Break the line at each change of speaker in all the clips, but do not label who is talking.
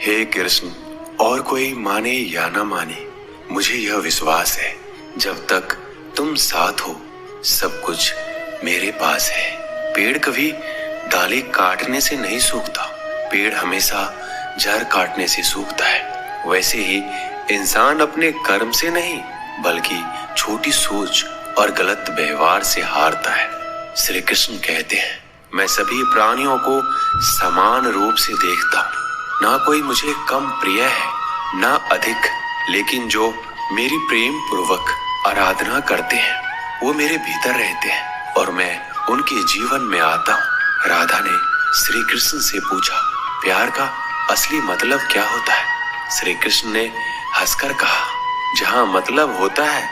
हे कृष्ण, और कोई माने या ना माने, मुझे यह विश्वास है जब तक तुम साथ हो सब कुछ मेरे पास है। पेड़ कभी डाली काटने से नहीं सूखता, पेड़ हमेशा जड़ काटने से सूखता है। वैसे ही इंसान अपने कर्म से नहीं बल्कि छोटी सोच और गलत व्यवहार से हारता है। श्री कृष्ण कहते हैं, मैं सभी प्राणियों को समान रूप से देखता हूँ, ना कोई मुझे कम प्रिय है ना अधिक, लेकिन जो मेरी प्रेम पूर्वक आराधना करते हैं वो मेरे भीतर रहते हैं और मैं उनके जीवन में आता हूँ। राधा ने श्री कृष्ण से पूछा, प्यार का असली मतलब क्या होता है? श्री कृष्ण ने हंसकर कहा, जहाँ मतलब होता है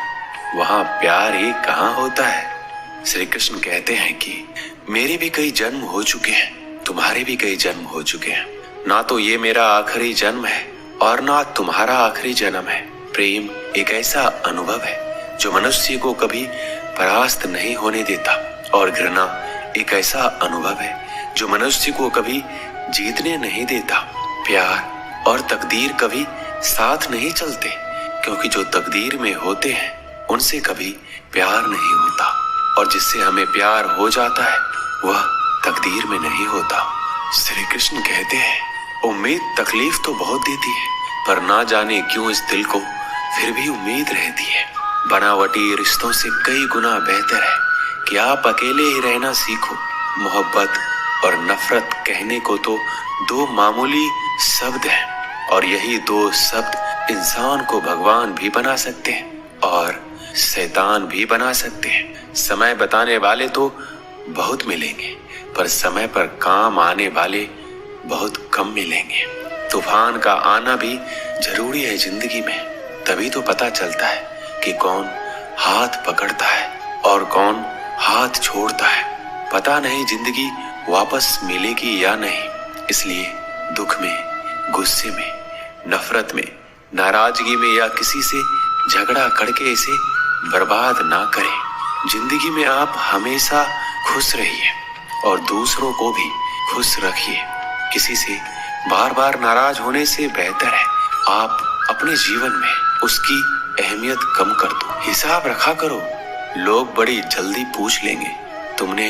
वहाँ प्यार ही कहाँ होता है। श्री कृष्ण कहते हैं कि मेरे भी कई जन्म हो चुके हैं, तुम्हारे भी कई जन्म हो चुके हैं, ना तो ये मेरा आखिरी जन्म है और ना तुम्हारा आखिरी जन्म है। प्रेम एक ऐसा अनुभव है जो मनुष्य को कभी परास्त नहीं होने देता और घृणा एक ऐसा अनुभव है जो मनुष्य को कभी जीतने नहीं देता। प्यार और तकदीर कभी साथ नहीं चलते, क्योंकि जो तकदीर में होते हैं उनसे कभी प्यार नहीं होता और जिससे हमें प्यार हो जाता है वह तकदीर में नहीं होता। श्री कृष्ण कहते हैं, उम्मीद तकलीफ तो बहुत देती है, पर ना जाने क्यों इस दिल को फिर भी उम्मीद रहती है। बनावटी रिश्तों से कई गुना बेहतर है कि आप अकेले ही रहना सीखो। मोहब्बत और नफरत कहने को तो दो मामूली शब्द हैं और यही दो शब्द इंसान को भगवान भी बना सकते हैं और शैतान भी बना सकते हैं। समय बताने वाले तो बहुत मिलेंगे, पर समय पर काम आने वाले बहुत कम मिलेंगे। तूफान का आना भी जरूरी है जिंदगी में, तभी तो पता चलता है कि कौन हाथ पकड़ता है और कौन हाथ छोड़ता है। पता नहीं जिंदगी वापस मिलेगी या नहीं, इसलिए दुख में, गुस्से में, नफरत में, नाराजगी में या किसी से झगड़ा करके इसे बर्बाद ना करें। जिंदगी में आप हमेशा खुश रहिए और दूसरों को भी खुश रखिए। किसी से बार बार नाराज होने से बेहतर है आप अपने जीवन में उसकी अहमियत कम कर दो। हिसाब रखा करो, लोग बड़ी जल्दी पूछ लेंगे तुमने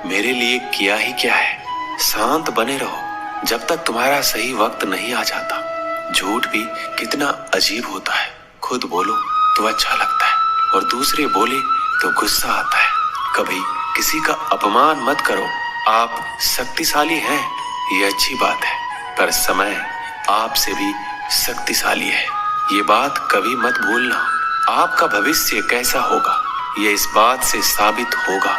मेरे लिए किया ही क्या है। शांत बने रहो जब तक तुम्हारा सही वक्त नहीं आ जाता। झूठ भी कितना अजीब होता है, खुद बोलो तो अच्छा लगता है और दूसरे बोले तो गुस्सा आता है। कभी किसी का अपमान मत करो, आप शक्तिशाली हैं ये अच्छी बात है, पर समय आपसे भी शक्तिशाली है, ये बात कभी मत भूलना। आपका भविष्य कैसा होगा ये इस बात से साबित होगा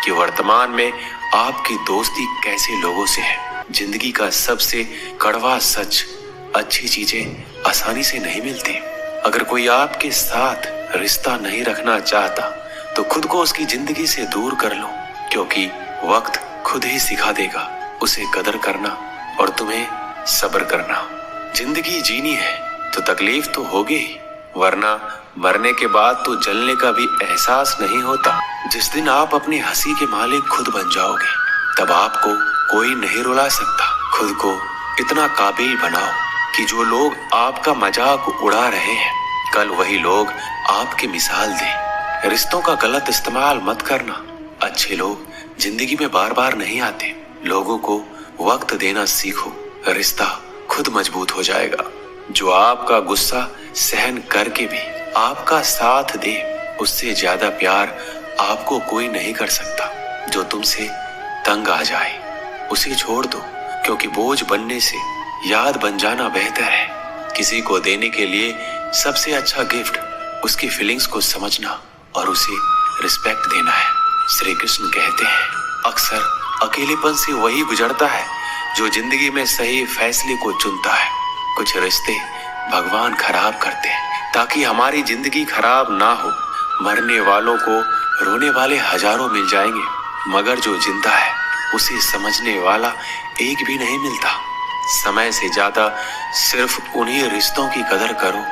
कि वर्तमान में आपकी दोस्ती कैसे लोगों से है। जिंदगी का सबसे कड़वा सच, अच्छी चीजें आसानी से नहीं मिलती। अगर कोई आपके साथ रिश्ता नहीं रखना चाहता तो खुद को उसकी जिंदगी से दूर कर लो, क्योंकि वक्त खुद ही सिखा देगा उसे कदर करना और तुम्हें सब्र करना। जिंदगी जीनी है तो तकलीफ तो होगी ही, वरना मरने के बाद तो जलने का भी एहसास नहीं होता। जिस दिन आप अपनी हंसी के मालिक खुद बन जाओगे तब आपको कोई नहीं रुला सकता। खुद को इतना काबिल बनाओ कि जो लोग आपका मजाक उड़ा रहे हैं कल वही लोग आपकी मिसाल दें। रिश्तों का गलत इस्तेमाल मत करना। अच्छे लोग जिंदगी में बार बार नहीं आते। लोगों को वक्त देना सीखो, रिश्ता खुद मजबूत हो जाएगा। जो आपका गुस्सा सहन करके भी आपका साथ दे उससे ज्यादा प्यार आपको कोई नहीं कर सकता। जो तुमसे तंग आ जाए उसे छोड़ दो, क्योंकि बोझ बनने से याद बन जाना बेहतर है। किसी को देने के लिए सबसे अच्छा गिफ्ट उसकी फीलिंग्स को समझना और उसे रिस्पेक्ट देना है। श्री कृष्ण कहते हैं, अक्सर अकेलेपन से वही गुजरता है जो जिंदगी में सही फैसले को चुनता है। कुछ रिश्ते भगवान खराब करते हैं ताकि हमारी जिंदगी खराब ना हो। मरने वालों को रोने वाले हजारों मिल जाएंगे, मगर जो जिंदा है उसे समझने वाला एक भी नहीं मिलता। समय से ज्यादा सिर्फ उन्हीं रिश्तों की कदर करो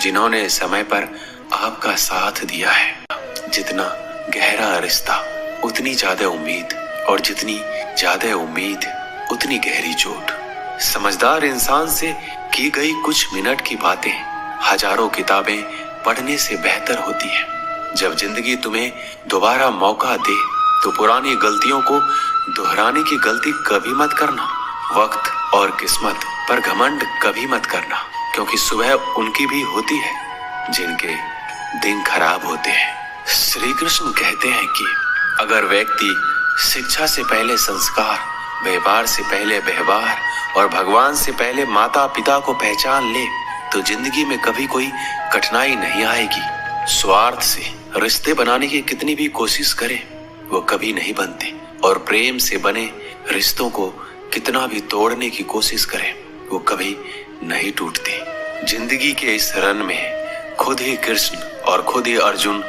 जिन्होंने समय पर आपका साथ दिया है। जितना गहरा रिश्ता उतनी ज्यादा उम्मीद, और जितनी ज्यादा उम्मीद उतनी गहरी चोट। समझदार इंसान से की गई कुछ मिनट की बातें हजारों किताबें पढ़ने से बेहतर होती है। जब जिंदगी तुम्हें दोबारा मौका दे तो पुरानी गलतियों को दोहराने की गलती कभी मत करना। वक्त और किस्मत पर घमंड कभी मत करना, क्योंकि सुबह उनकी भी होती है जिनके दिन खराब होते हैं। श्री कृष्ण कहते हैं कि अगर व्यक्ति शिक्षा से पहले संस्कार, व्यवहार से पहले व्यवहार और भगवान से पहले माता पिता को पहचान ले तो जिंदगी में कभी कोई कठिनाई नहीं आएगी। स्वार्थ से रिश्ते बनाने की कितनी भी कोशिश करें वो कभी नहीं बनते, और प्रेम से बने रिश्तों को कितना भी तोड़ने की कोशिश करें वो कभी नहीं टूटते। जिंदगी के इस रन में खुद ही कृष्ण और खुद ही अर्जुन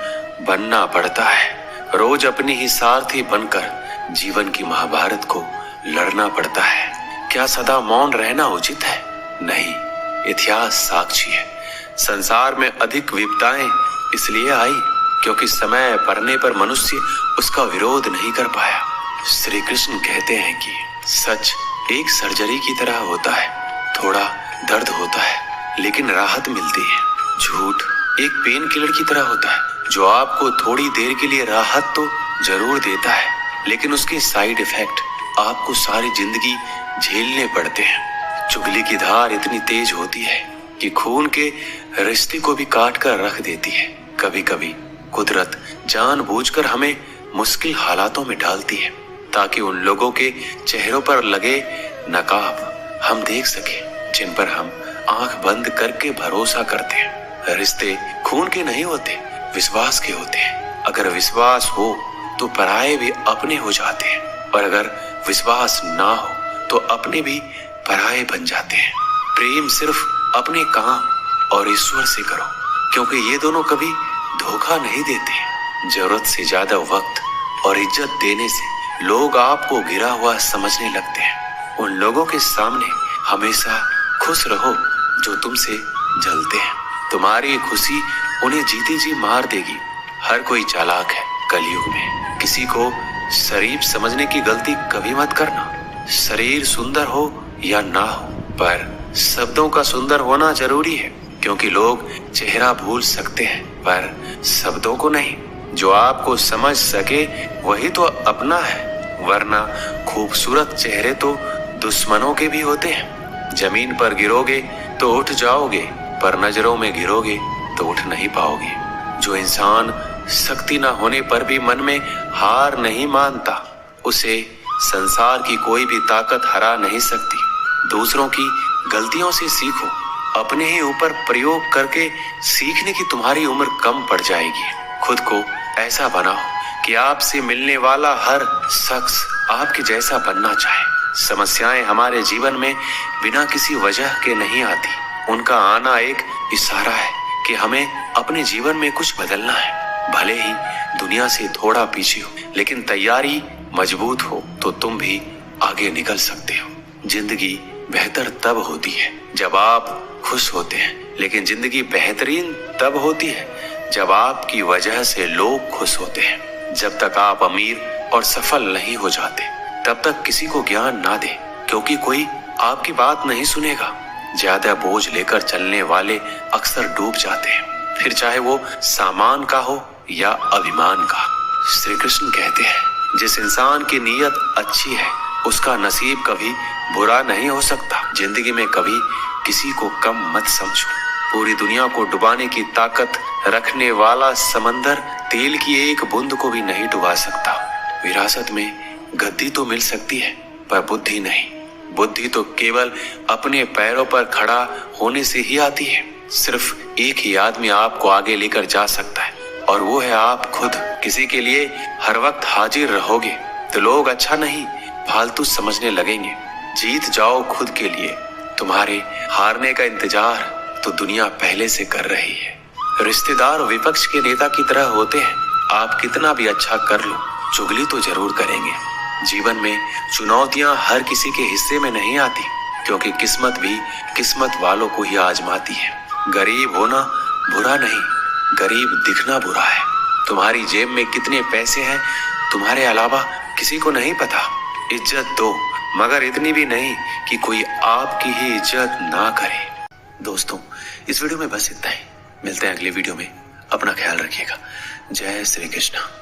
बनना पड़ता है। रोज अपनी ही सारथी बनकर जीवन की महाभारत को लड़ना पड़ता है। क्या सदा मौन रहना उचित है? नहीं, इतिहास साक्षी है। संसार में अधिक विपदाएं इसलिए आई क्योंकि समय पड़ने पर मनुष्य उसका विरोध नहीं कर पाया। श्री कृष्ण कहते हैं कि सच एक सर्जरी की तरह होता है, थोड़ा दर्द होता है लेकिन राहत मिलती है। झूठ एक पेन किलर की तरह होता है जो आपको थोड़ी देर के लिए राहत तो जरूर देता है, लेकिन उसके साइड इफेक्ट आपको सारी जिंदगी झेलने पड़ते हैं। चुगली की धार इतनी तेज होती है कि खून के रिश्ते को भी काट कर रख देती है। कभी कभी कुदरत जानबूझकर हमें मुश्किल हालातों में डालती है ताकि उन लोगों के चेहरों पर लगे नकाब हम देख सके जिन पर हम आंख बंद करके भरोसा करते हैं। रिश्ते खून के नहीं होते, विश्वास के होते हैं। अगर विश्वास हो तो पराये भी अपने हो जाते हैं, और अगर विश्वास ना हो तो अपने भी पराये बन जाते हैं। प्रेम सिर्फ अपने काम और ईश्वर से करो, क्योंकि ये दोनों कभी धोखा नहीं देते। जरूरत से ज्यादा वक्त और इज्जत देने से लोग आपको गिरा हुआ समझने लगते हैं। उन लोगों के सामने हमेशा खुश रहो जो तुमसे जलते हैं। तुम्हारी खुशी उन्हें जीती जी मार देगी। हर कोई चालाक है कलयुग में। किसी को शरीफ समझने की गलती कभी मत करना। शरीर सुंदर हो या ना हो, पर शब्दों का सुंदर होना जरूरी है, क्योंकि लोग चेहरा भूल सकते हैं पर शब्दों को नहीं। जो आपको समझ सके वही तो अपना है, वरना खूबसूरत चेहरे तो दुश्मनों के भी होते हैं। जमीन पर गिरोगे तो उठ जाओगे, पर नजरों में गिरोगे तो उठ नहीं पाओगे। जो इंसान शक्ति न होने पर भी मन में हार नहीं मानता, उसे संसार की कोई भी ताकत हरा नहीं सकती। दूसरों की गलतियों से सीखो, अपने ही ऊपर प्रयोग करके सीखने की तुम्हारी उम्र कम पड़ जाएगी। खुद को ऐसा बनाओ कि आपसे मिलने वाला हर शख्स आपके जैसा बनना चाहे। समस्याएं हमारे जीवन में बिना किसी वजह के नहीं आती, उनका आना एक इशारा है कि हमें अपने जीवन में कुछ बदलना है। भले ही दुनिया से थोड़ा पीछे हो, लेकिन तैयारी मजबूत हो तो तुम भी आगे निकल सकते हो। जिंदगी बेहतर तब होती है जब आप खुश होते हैं, लेकिन जिंदगी बेहतरीन तब होती है जब आपकी वजह से लोग खुश होते हैं। जब तक आप अमीर और सफल नहीं हो जाते तब तक किसी को ज्ञान ना दे, क्योंकि कोई आपकी बात नहीं सुनेगा। ज्यादा बोझ लेकर चलने वाले अक्सर डूब जाते हैं, फिर चाहे वो सामान का हो या अभिमान का। श्री कृष्ण कहते हैं जिस इंसान की नीयत अच्छी है उसका नसीब कभी बुरा नहीं हो सकता। जिंदगी में कभी किसी को कम मत समझो। पूरी दुनिया को डुबाने की ताकत रखने वाला समंदर तेल की एक बूंद को भी नहीं डुबा सकता। विरासत में गद्दी तो मिल सकती है पर बुद्धि नहीं। बुद्धि तो केवल अपने पैरों पर खड़ा होने से ही आती है। सिर्फ एक ही आदमी आपको आगे लेकर जा सकता है, और वो है आप खुद। किसी के लिए हर वक्त हाजिर रहोगे तो लोग अच्छा नहीं फालतू समझने लगेंगे। जीत जाओ खुद के लिए। तुम्हारे हारने का इंतजार तो दुनिया पहले से कर रही है। रिश्तेदार विपक्ष के नेता की तरह होते हैं। आप कितना भी अच्छा कर लो, चुगली तो जरूर करेंगे। जीवन में चुनौतियां हर किसी के हिस्से में नहीं आती, क्योंकि किस्मत भी किस्मत वालों को ही आजमाती है। गरीब होना बुरा नहीं, गरीब दिखना बुरा है। तुम्हारी जेब में कितने पैसे हैं तुम्हारे अलावा किसी को नहीं पता। इज्जत दो मगर इतनी भी नहीं कि कोई आपकी ही इज्जत ना करे। दोस्तों, इस वीडियो में बस इतना ही। मिलते हैं अगले वीडियो में। अपना ख्याल रखिएगा। जय श्री कृष्णा।